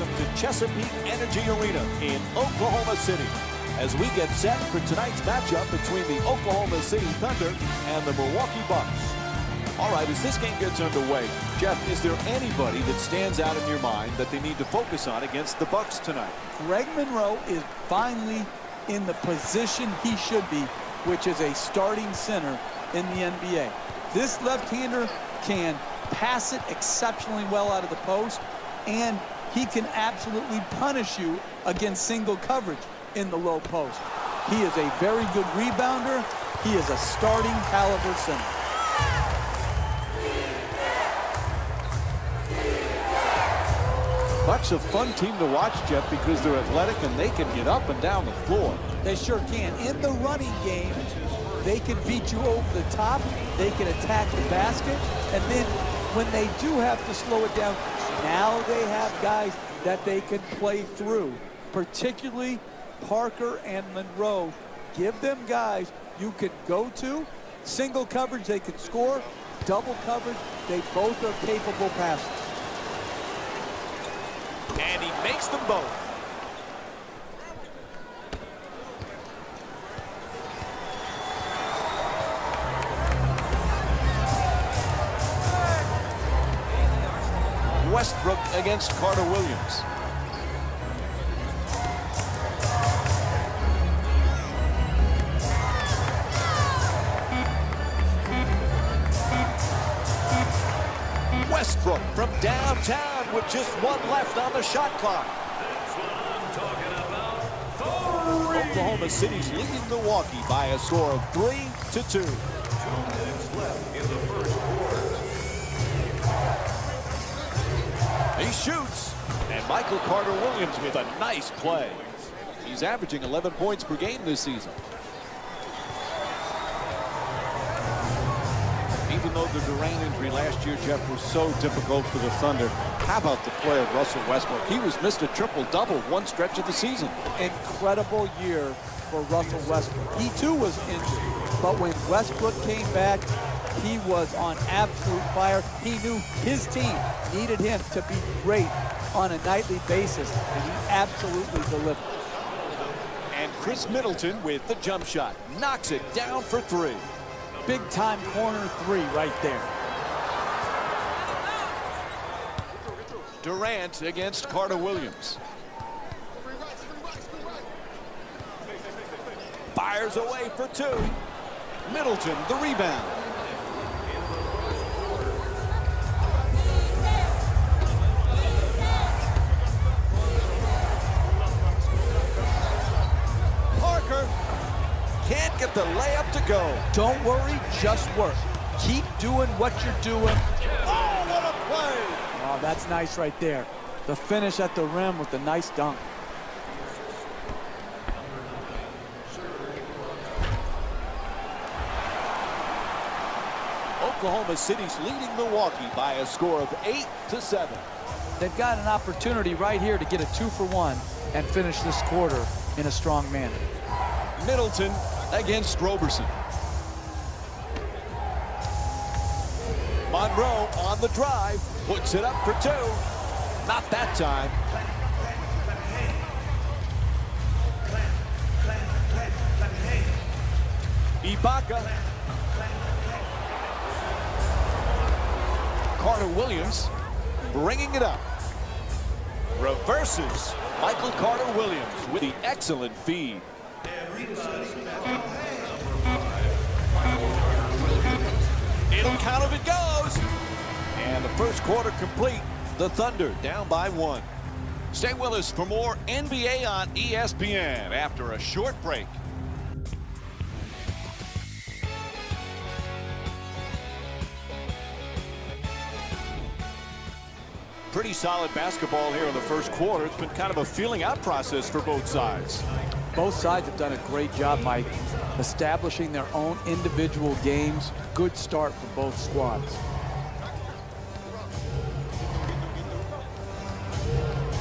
welcome to Chesapeake Energy Arena in Oklahoma City as we get set for tonight's matchup between the Oklahoma City Thunder and the Milwaukee Bucks. All right, as this game gets underway, Jeff, is there anybody that stands out in your mind that they need to focus on against the Bucks tonight? Greg Monroe is finally in the position he should be, which is a starting center in the NBA. This left-hander can pass it exceptionally well out of the post, and he can absolutely punish you against single coverage in the low post. He is a very good rebounder. He is a starting caliber center. Bucks a fun team to watch, Jeff, because they're athletic and they can get up and down the floor. They sure can. In the running game, they can beat you over the top. They can attack the basket. And then when they do have to slow it down, now they have guys that they can play through, particularly Parker and Monroe. Give them guys you can go to. Single coverage, they can score. Double coverage, they both are capable passers. And he makes them both. Westbrook against Carter Williams. Westbrook from downtown with just one left on the shot clock. Oklahoma City's leading Milwaukee by a score of 3-2. He shoots, and Michael Carter Williams with a nice play. He's averaging 11 points per game this season. Even though the Durant injury last year, Jeff, was so difficult for the Thunder, how about the play of Russell Westbrook? He was Mr. Triple-Double one stretch of the season. Incredible year for Russell Westbrook. He too was injured, but when Westbrook came back, he was on absolute fire. He knew his team needed him to be great on a nightly basis, and he absolutely delivered. And Chris Middleton with the jump shot. Knocks it down for three. Big-time corner three right there. Durant against Carter Williams. Fires away for two. Middleton, the rebound. Parker can't get the layup to go. Don't worry, just work. Keep doing what you're doing. Oh, what a play! Oh, that's nice right there. The finish at the rim with the nice dunk. Oklahoma City's leading Milwaukee by a score of 8-7. They've got an opportunity right here to get a 2-for-1 and finish this quarter in a strong manner. Middleton against Roberson. Monroe on the drive, puts it up for two. Not that time. Ibaka. Carter Williams bringing it up. Reverses Michael Carter Williams with the excellent feed. It'll count if it goes. And the first quarter complete. The Thunder down by one. Stay with us for more NBA on ESPN after a short break. Pretty solid basketball here in the first quarter. It's been kind of a feeling out process for both sides. Both sides have done a great job, Mike, establishing their own individual games. Good start for both squads.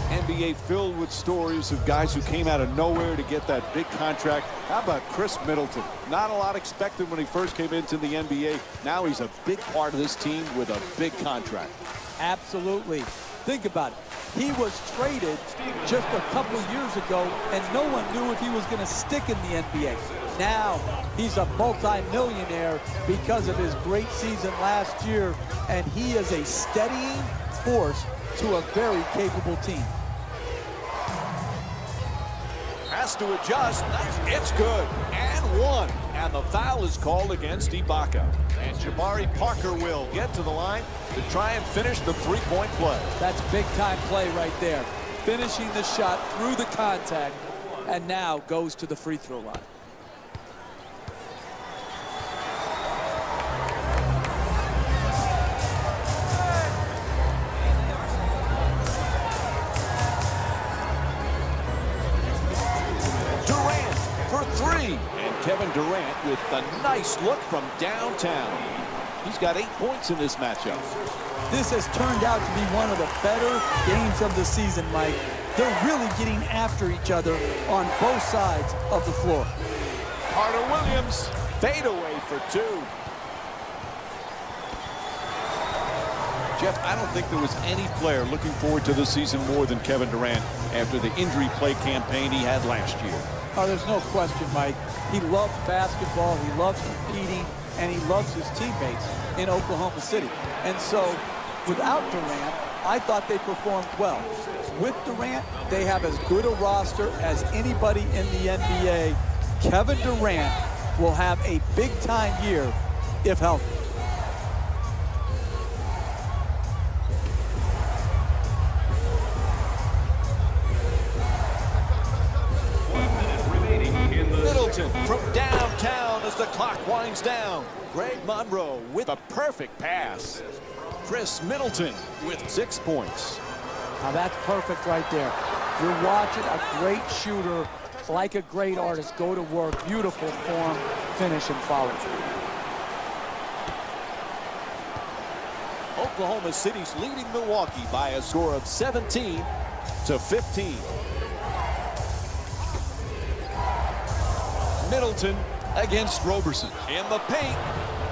NBA filled with stories of guys who came out of nowhere to get that big contract. How about Chris Middleton? Not a lot expected when he first came into the NBA. Now he's a big part of this team with a big contract. Absolutely. Think about it. He was traded just a couple years ago, and no one knew if he was going to stick in the NBA. Now he's a multi-millionaire because of his great season last year, and he is a steadying force to a very capable team. Has to adjust. It's good. And one. And the foul is called against Ibaka. And Jabari Parker will get to the line to try and finish the three-point play. That's big-time play right there. Finishing the shot through the contact, and now goes to the free throw line. Durant for three. And Kevin Durant with a nice look from downtown. He's got 8 points in this matchup. This has turned out to be one of the better games of the season, Mike. They're really getting after each other on both sides of the floor. Carter Williams, fade away for two. Jeff, I don't think there was any player looking forward to the season more than Kevin Durant after the injury play campaign he had last year. Oh, there's no question, Mike. He loves basketball, he loves competing, and he loves his teammates in Oklahoma City. And so, without Durant, I thought they performed well. With Durant, they have as good a roster as anybody in the NBA. Kevin Durant will have a big-time year if healthy. Middleton from downtown as the clock winds down. Greg Monroe with a perfect pass. Chris Middleton with 6 points. Now that's perfect right there. You're watching a great shooter, like a great artist, go to work. Beautiful form, finish, and follow. Oklahoma City's leading Milwaukee by a score of 17-15. Middleton against Roberson. In the paint.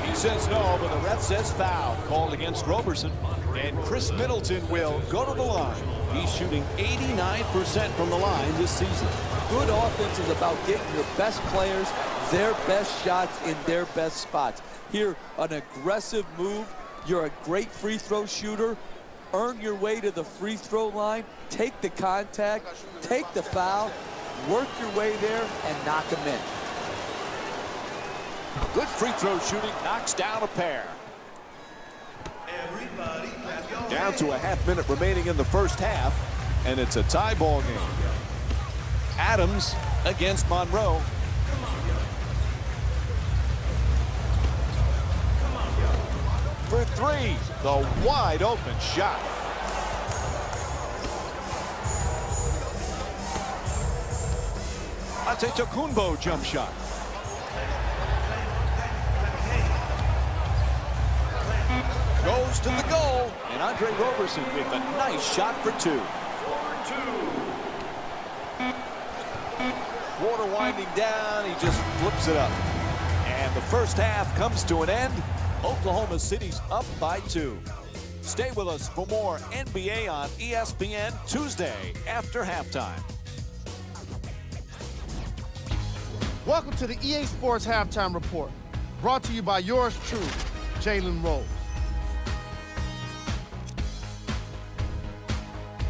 He says no, but the ref says foul. Called against Roberson. And Chris Middleton will go to the line. He's shooting 89% from the line this season. Good offense is about getting your best players their best shots in their best spots. Here, an aggressive move. You're a great free throw shooter. Earn your way to the free throw line. Take the contact. Take the foul. Work your way there and knock them in. Good free throw shooting, knocks down a pair. Down to a half-minute remaining in the first half, and it's a tie ball game. Adams against Monroe. For three, the wide open shot. Antetokounmpo jump shot. Goes to the goal, and Andre Roberson with a nice shot for two. Quarter winding down, he just flips it up. And the first half comes to an end. Oklahoma City's up by 2. Stay with us for more NBA on ESPN Tuesday after halftime. Welcome to the EA Sports Halftime Report, brought to you by yours truly, Jalen Rose.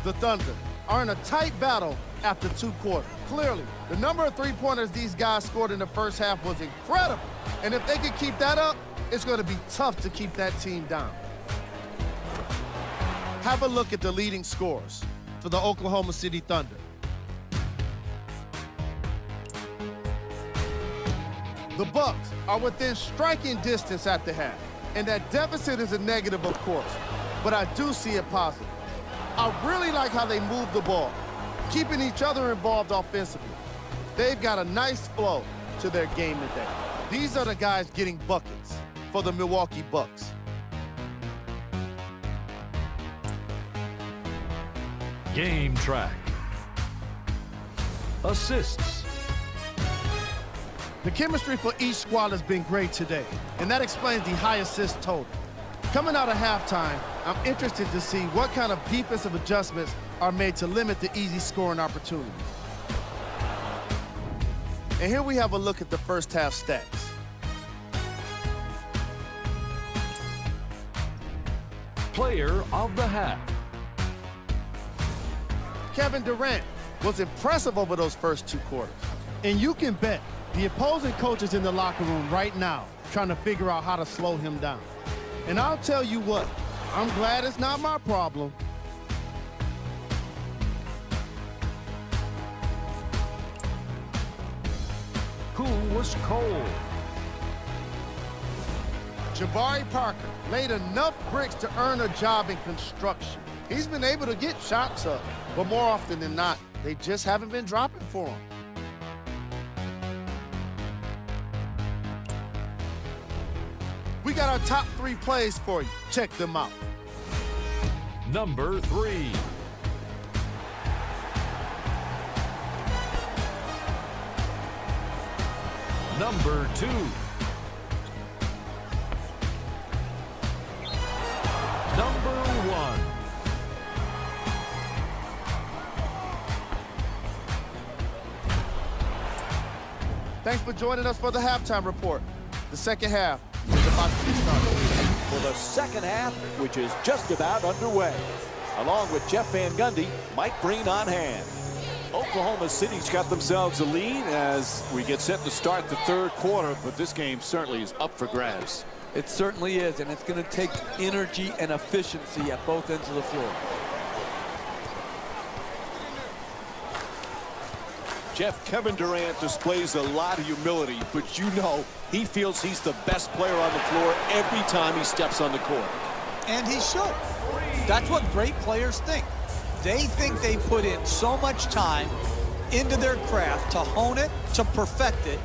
The Thunder are in a tight battle after 2 quarters. Clearly, the number of three-pointers these guys scored in the first half was incredible. And if they can keep that up, it's going to be tough to keep that team down. Have a look at the leading scorers for the Oklahoma City Thunder. The Bucks are within striking distance at the half, and that deficit is a negative, of course, but I do see it positive. I really like how they move the ball, keeping each other involved offensively. They've got a nice flow to their game today. These are the guys getting buckets for the Milwaukee Bucks. Game track. Assists. The chemistry for each squad has been great today, and that explains the high assist total. Coming out of halftime, I'm interested to see what kind of defensive adjustments are made to limit the easy scoring opportunities. And here we have a look at the first half stats. Player of the half. Kevin Durant was impressive over those first 2 quarters. And you can bet the opposing coaches in the locker room right now trying to figure out how to slow him down. And I'll tell you what, I'm glad it's not my problem. Who was cold? Jabari Parker laid enough bricks to earn a job in construction. He's been able to get shots up, but more often than not, they just haven't been dropping for him. We got our top 3 plays for you. Check them out. Number 3. Number 2. Number 1. Thanks for joining us for the halftime report. The second half is about to get started. For the second half, which is just about underway. Along with Jeff Van Gundy, Mike Breen on hand. Oklahoma City's got themselves a lead as we get set to start the third quarter, but this game certainly is up for grabs. It certainly is, and it's going to take energy and efficiency at both ends of the floor. Jeff, Kevin Durant displays a lot of humility, but you know he feels he's the best player on the floor every time he steps on the court. And he should. That's what great players think. They think they put in so much time into their craft to hone it, to perfect it,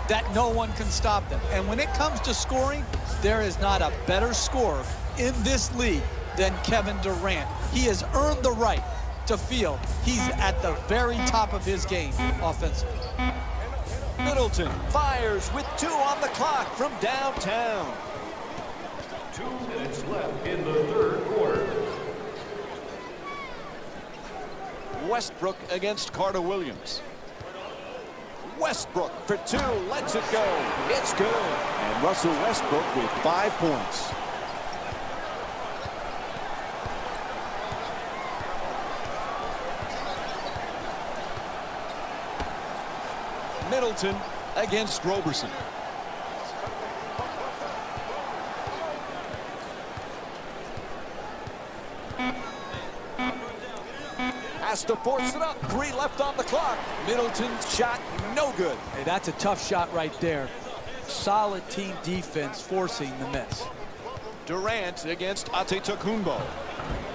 that no one can stop them. And when it comes to scoring, there is not a better scorer in this league than Kevin Durant. He has earned the right to feel he's at the very top of his game offensively. Middleton fires with 2 on the clock from downtown. 2 minutes left in the third quarter. Westbrook against Carter Williams. Westbrook for 2, lets it go. It's good. And Russell Westbrook with 5 points. Middleton against Roberson. Has to force it up. 3 left on the clock. Middleton's shot, no good. Hey, that's a tough shot right there. Solid team defense forcing the miss. Durant against Antetokounmpo.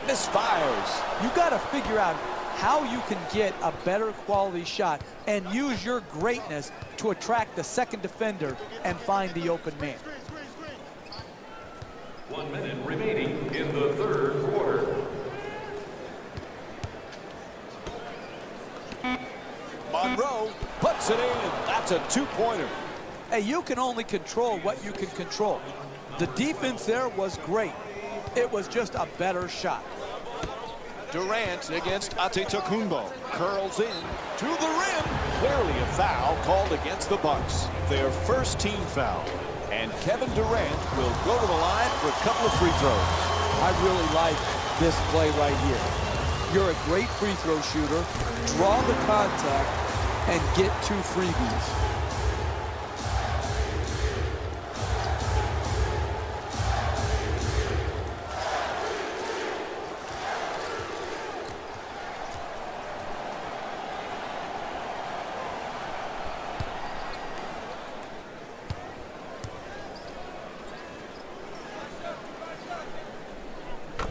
Misfires. You got to figure out how you can get a better quality shot and use your greatness to attract the second defender and find the open man. 1 minute remaining in the third quarter. Monroe puts it in. That's a 2-pointer. Hey, you can only control what you can control. The defense there was great. It was just a better shot. Durant against Antetokounmpo. Curls in to the rim. Clearly a foul called against the Bucks. Their first team foul. And Kevin Durant will go to the line for a couple of free throws. I really like this play right here. You're a great free throw shooter. Draw the contact and get 2 freebies.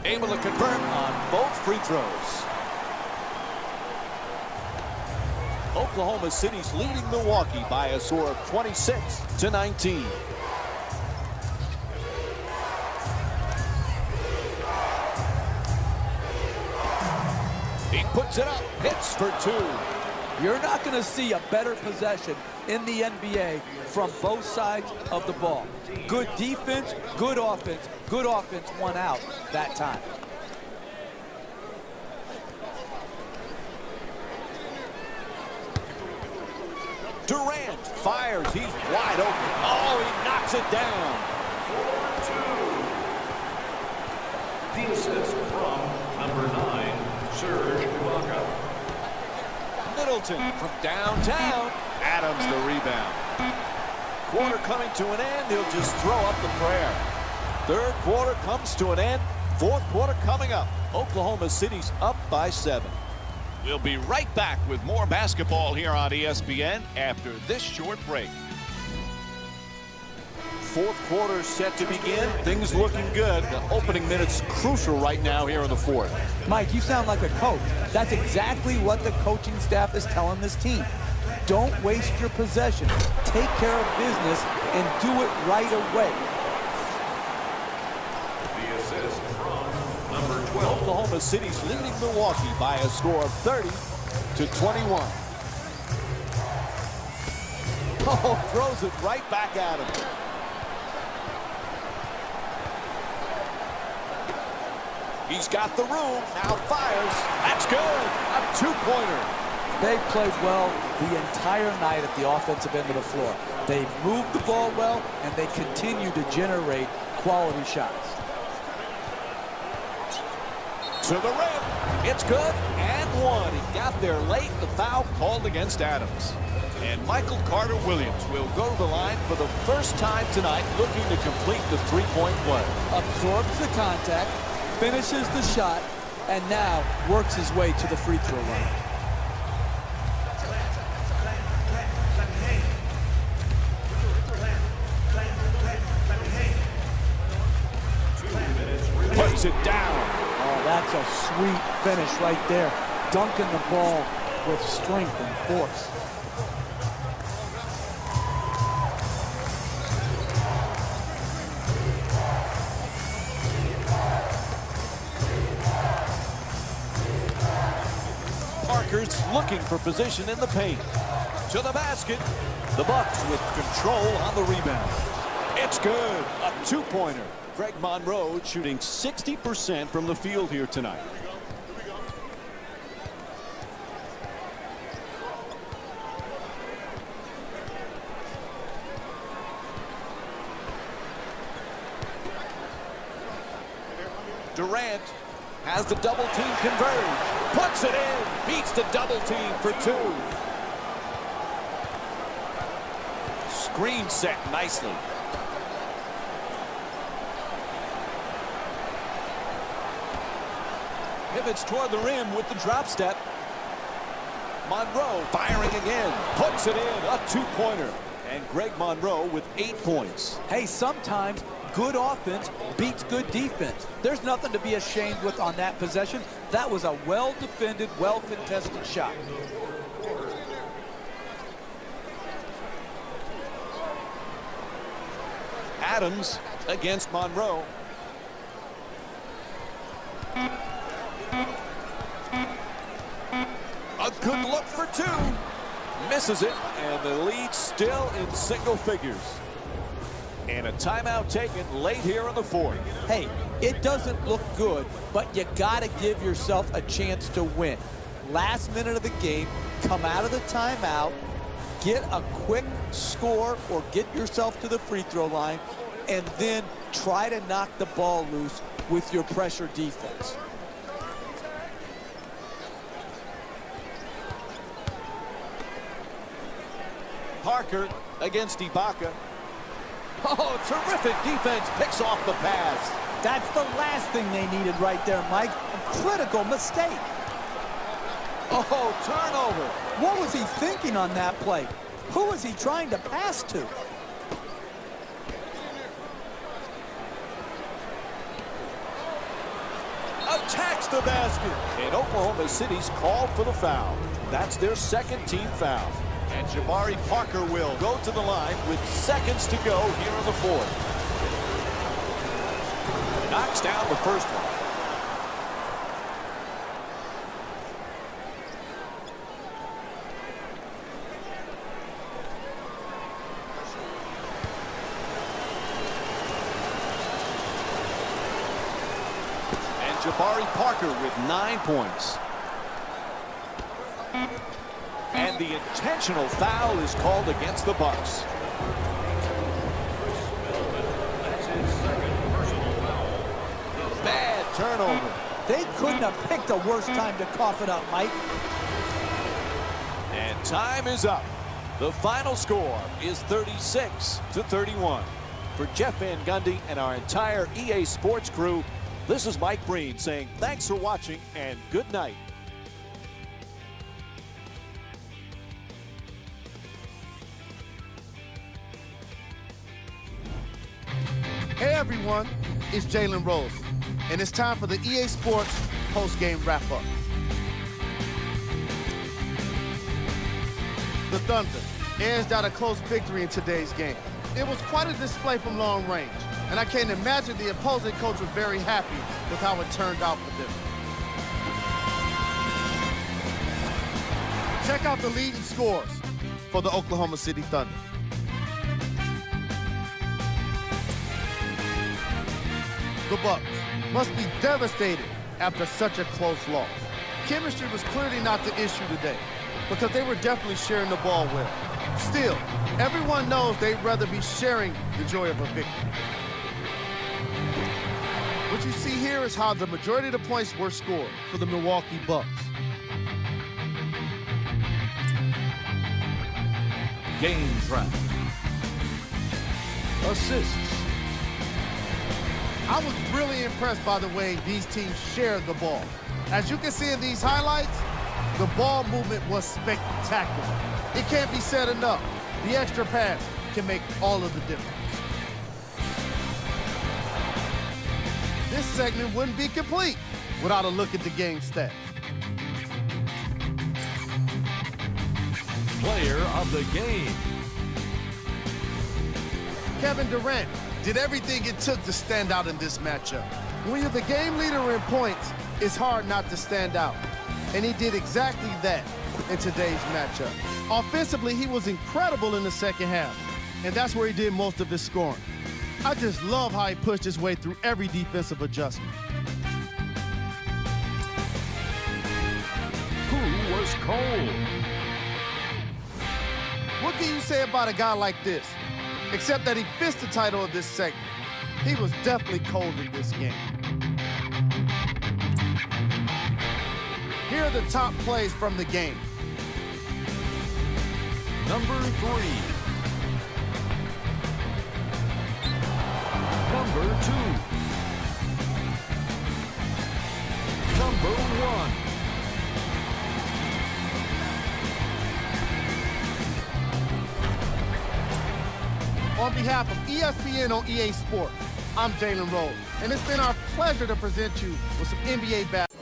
Able to convert on both free throws. Oklahoma City's leading Milwaukee by a score of 26-19. He puts it up, hits for 2. You're not going to see a better possession in the NBA from both sides of the ball. Good defense, good offense. Good offense won out that time. Durant fires. He's wide open. Oh, he knocks it down. 4-2. The assist from number 9, Serge Ibaka. Middleton from downtown. Adams the rebound. Quarter coming to an end. He'll just throw up the prayer. Third quarter comes to an end. Fourth quarter coming up. Oklahoma City's up by 7. We'll be right back with more basketball here on ESPN after this short break. Fourth quarter set to begin. Things looking good. The opening minutes crucial right now here in the fourth. Mike, you sound like a coach. That's exactly what the coaching staff is telling this team. Don't waste your possession. Take care of business and do it right away. The assist from number 12. Oklahoma City's leading Milwaukee by a score of 30-21. Oh, throws it right back at him. He's got the room, now fires. That's good, a two-pointer. They played well the entire night at the offensive end of the floor. They moved the ball well, and they continue to generate quality shots. To the rim, it's good, and one. He got there late, the foul called against Adams. And Michael Carter-Williams will go to the line for the first time tonight, looking to complete the three-point play. Absorbs the contact, finishes the shot, and now works his way to the free throw line. Puts it down. Oh, that's a sweet finish right there. Dunking the ball with strength and force. Parker's looking for position in the paint. To the basket. The Bucks with control on the rebound. It's good. A two-pointer. Greg Monroe shooting 60% from the field here tonight. Durant has the double team converge. Puts it in. Beats the double team for two. Screen set nicely. Pivots toward the rim with the drop step. Monroe firing again. Puts it in. A two-pointer. And Greg Monroe with 8 points. Hey, sometimes good offense beats good defense. There's nothing to be ashamed with on that possession. That was a well-defended, well-contested shot. Adams against Monroe. A good look for two. Misses it, and the lead still in single figures. And a timeout taken late here in the fourth. Hey, it doesn't look good, but you got to give yourself a chance to win. Last minute of the game, come out of the timeout, get a quick score or get yourself to the free throw line, and then try to knock the ball loose with your pressure defense. Parker against Ibaka. Oh, terrific defense. Picks off the pass. That's the last thing they needed right there, Mike. A critical mistake. Oh, turnover. What was he thinking on that play? Who was he trying to pass to? Attacks the basket. And Oklahoma City's called for the foul. That's their second team foul. And Jabari Parker will go to the line with seconds to go here in the fourth. Knocks down the first one. Jabari Parker with 9 points. And the intentional foul is called against the Bucks. That's his second personal foul. Bad turnover. They couldn't have picked a worse time to cough it up, Mike. And time is up. The final score is 36-31. For Jeff Van Gundy and our entire EA Sports crew, this is Mike Breen saying thanks for watching and good night. Hey everyone, it's Jalen Rose, and it's time for the EA Sports post-game wrap-up. The Thunder edged out a close victory in today's game. It was quite a display from long range, and I can't imagine the opposing coach was very happy with how it turned out for them. Check out the leading scores for the Oklahoma City Thunder. The Bucks must be devastated after such a close loss. Chemistry was clearly not the issue today because they were definitely sharing the ball well. Still, everyone knows they'd rather be sharing the joy of a victory. What you see here is how the majority of the points were scored for the Milwaukee Bucks. Game track. Assists. I was really impressed by the way these teams shared the ball. As you can see in these highlights, the ball movement was spectacular. It can't be said enough. The extra pass can make all of the difference. This segment wouldn't be complete without a look at the game stats. Player of the game. Kevin Durant did everything it took to stand out in this matchup. When you're the game leader in points, it's hard not to stand out. And he did exactly that in today's matchup. Offensively, he was incredible in the second half, and that's where he did most of his scoring. I just love how he pushed his way through every defensive adjustment. Who was cold? What can you say about a guy like this? Except that he fits the title of this segment. He was definitely cold in this game. Here are the top plays from the game. Number 3. Number 2. Number 1. On behalf of ESPN on EA Sports, I'm Jalen Rose, and it's been our pleasure to present you with some NBA basketball.